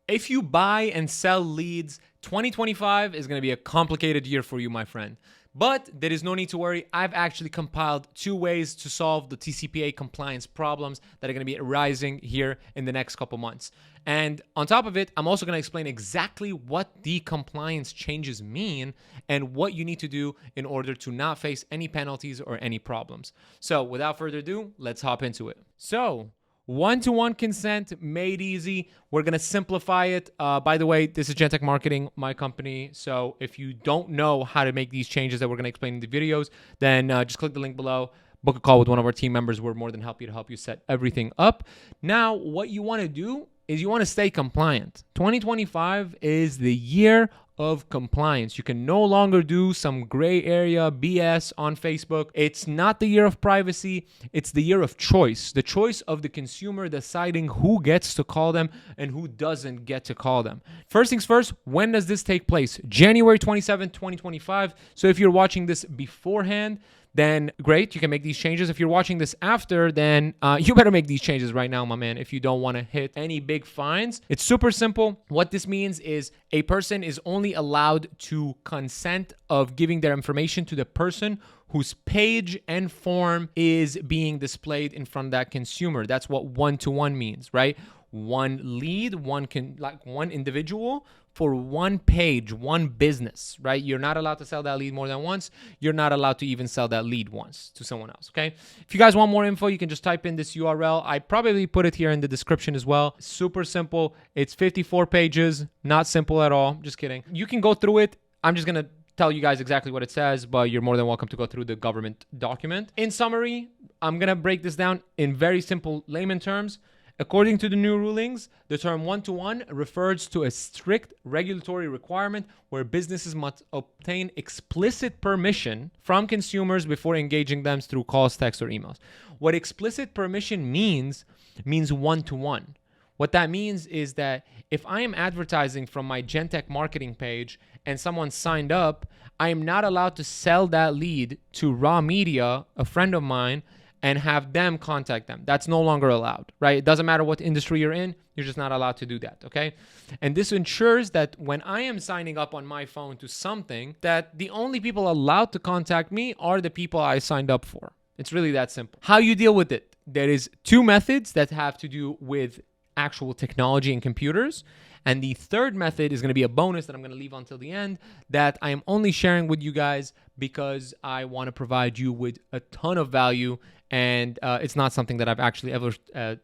if you buy and sell leads, 2025 is going to be a complicated year for you, my friend. But there is no need to worry. I've actually compiled 2 ways to solve the TCPA compliance problems that are going to be arising here in the next couple months. And on top of it, I'm also going to explain exactly what the compliance changes mean and what you need to do in order to not face any penalties or any problems. So without further ado, let's hop into it. So one-to-one consent made easy. We're going to simplify it. By the way, this is Gentech Marketing, my company. So if you don't know how to make these changes that we're going to explain in the videos, then just click the link below. Book a call with one of our team members. We're more than happy to help you set everything up. Now, what you want to do is you want to stay compliant. 2025 is the year of compliance. You can no longer do some gray area BS on Facebook. It's not the year of privacy. It's the year of choice. The choice of the consumer deciding who gets to call them and who doesn't get to call them. First things first, when does this take place? January 27th, 2025. So if you're watching this beforehand, then great, you can make these changes. If you're watching this after, then you better make these changes right now, my man, if you don't want to hit any big fines. It's super simple. What this means is a person is only allowed to consent of giving their information to the person whose page and form is being displayed in front of that consumer. That's what one-to-one means, right? One lead, one individual for one page, one business, right? You're not allowed to sell that lead more than once. You're not allowed to even sell that lead once to someone else, okay? If you guys want more info, you can just type in this URL. I probably put it here in the description as well. Super simple. It's 54 pages, not simple at all. Just kidding. You can go through it. I'm just going to tell you guys exactly what it says, but you're more than welcome to go through the government document. In summary, I'm going to break this down in very simple layman terms. According to the new rulings, the term one-to-one refers to a strict regulatory requirement where businesses must obtain explicit permission from consumers before engaging them through calls, texts, or emails. What explicit permission means one-to-one. What that means is that if I am advertising from my Gentech marketing page and someone signed up, I am not allowed to sell that lead to Raw Media, a friend of mine, and have them contact them. That's no longer allowed, right? It doesn't matter what industry you're in, you're just not allowed to do that, okay? And this ensures that when I am signing up on my phone to something, that the only people allowed to contact me are the people I signed up for. It's really that simple. How you deal with it? There is 2 methods that have to do with actual technology and computers. And the third method is going to be a bonus that I'm going to leave until the end that I am only sharing with you guys because I want to provide you with a ton of value. And it's not something that I've actually ever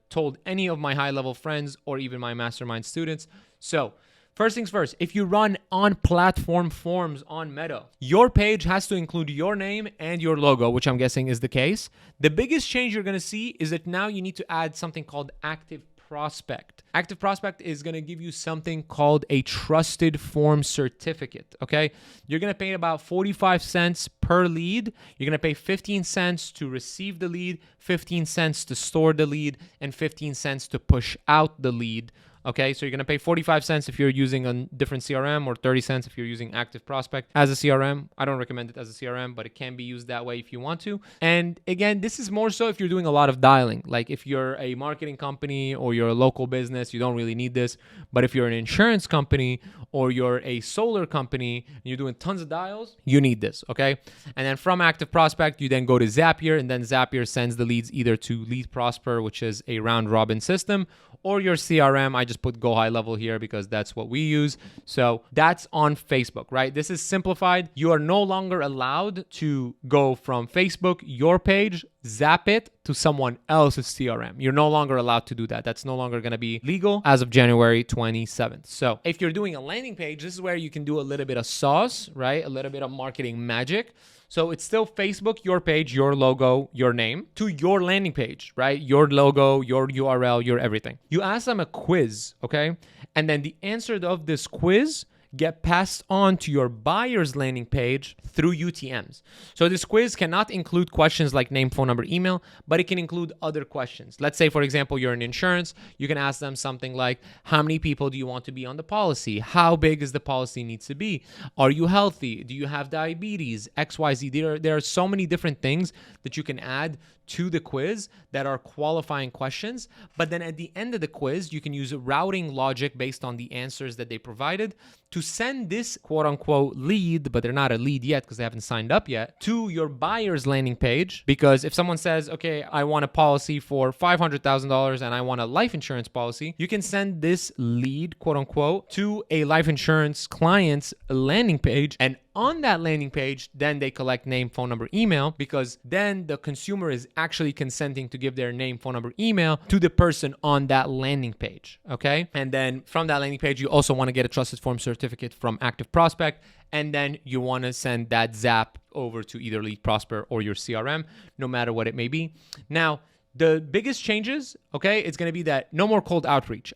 told any of my high-level friends or even my mastermind students. So first things first, if you run on-platform forms on Meta, your page has to include your name and your logo, which I'm guessing is the case. The biggest change you're going to see is that now you need to add something called active prospect. Active prospect is going to give you something called a trusted form certificate, okay? You're going to pay about 45 cents per lead. You're going to pay 15 cents to receive the lead, 15 cents to store the lead, and 15 cents to push out the lead. Okay, so you're going to pay 45 cents if you're using a different CRM or 30 cents if you're using Active Prospect as a CRM. I don't recommend it as a CRM, but it can be used that way if you want to. And again, this is more so if you're doing a lot of dialing. Like if you're a marketing company or you're a local business, you don't really need this. But if you're an insurance company or you're a solar company and you're doing tons of dials, you need this, okay? And then from Active Prospect, you then go to Zapier, and then Zapier sends the leads either to Lead Prosper, which is a round robin system, or your CRM. I just put Go High Level here because that's what we use. So that's on Facebook, right? This is simplified. You are no longer allowed to go from Facebook, your page, zap it to someone else's CRM. You're no longer allowed to do that. That's no longer going to be legal as of January 27th. So if you're doing a landing page, this is where you can do a little bit of sauce, right? A little bit of marketing magic. So it's still Facebook, your page, your logo, your name, to your landing page, right? Your logo, your URL, your everything. You ask them a quiz, okay? And then the answer of this quiz get passed on to your buyer's landing page through UTMs. So this quiz cannot include questions like name, phone number, email, but it can include other questions. Let's say, for example, you're in insurance. You can ask them something like, how many people do you want to be on the policy? How big is the policy needs to be? Are you healthy? Do you have diabetes? XYZ. There are so many different things that you can add to the quiz that are qualifying questions. But then at the end of the quiz, you can use routing logic based on the answers that they provided to send this quote unquote lead, but they're not a lead yet because they haven't signed up yet, to your buyer's landing page. Because if someone says, okay, I want a policy for $500,000 and I want a life insurance policy, you can send this lead, quote unquote, to a life insurance client's landing page. And on that landing page, then they collect name, phone number, email, because then the consumer is actually consenting to give their name, phone number, email to the person on that landing page. Okay. And then from that landing page, you also want to get a trusted form certificate from Active Prospect. And then you want to send that zap over to either Lead Prosper or your CRM, no matter what it may be. Now, the biggest changes, okay, it's going to be that no more cold outreach.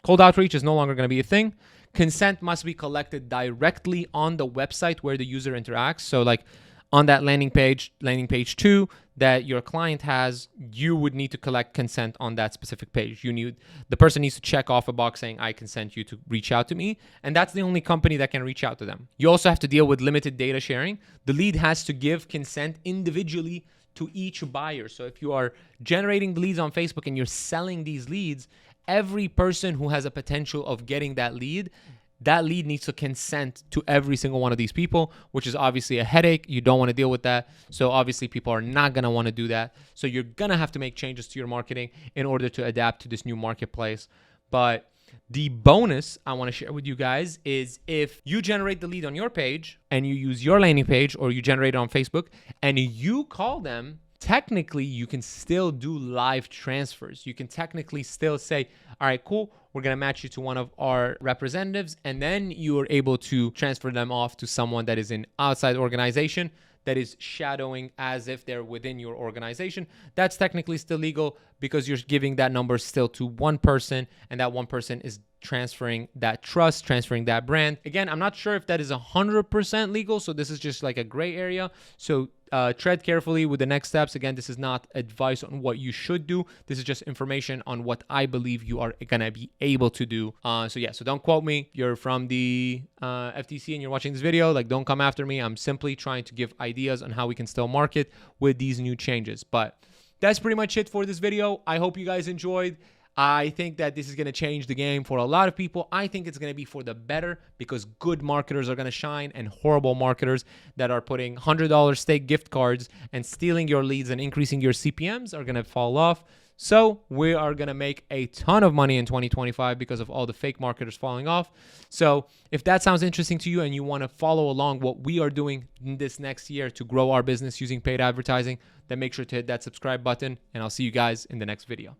Cold outreach is no longer going to be a thing. Consent must be collected directly on the website where the user interacts. So like on that landing page 2 that your client has, you would need to collect consent on that specific page. The person needs to check off a box saying, I consent you to reach out to me. And that's the only company that can reach out to them. You also have to deal with limited data sharing. The lead has to give consent individually to each buyer. So if you are generating the leads on Facebook and you're selling these leads, every person who has a potential of getting that lead needs to consent to every single one of these people, which is obviously a headache. You don't want to deal with that. So obviously people are not going to want to do that. So you're going to have to make changes to your marketing in order to adapt to this new marketplace. But the bonus I want to share with you guys is if you generate the lead on your page and you use your landing page, or you generate it on Facebook and you call them, technically you can still do live transfers. You can technically still say, all right, cool, we're going to match you to one of our representatives. And then you are able to transfer them off to someone that is an outside organization that is shadowing as if they're within your organization. That's technically still legal because you're giving that number still to one person, and that one person is transferring that trust, transferring that brand. Again, I'm not sure if that is 100% legal, so this is just like a gray area. So tread carefully with the next steps. Again, this is not advice on what you should do. This is just information on what I believe you are gonna be able to do. So don't quote me. You're from the FTC and you're watching this video. Like, don't come after me. I'm simply trying to give ideas on how we can still market with these new changes. But that's pretty much it for this video. I hope you guys enjoyed. I think that this is going to change the game for a lot of people. I think it's going to be for the better because good marketers are going to shine, and horrible marketers that are putting $100 stake gift cards and stealing your leads and increasing your CPMs are going to fall off. So we are going to make a ton of money in 2025 because of all the fake marketers falling off. So if that sounds interesting to you and you want to follow along what we are doing in this next year to grow our business using paid advertising, then make sure to hit that subscribe button, and I'll see you guys in the next video.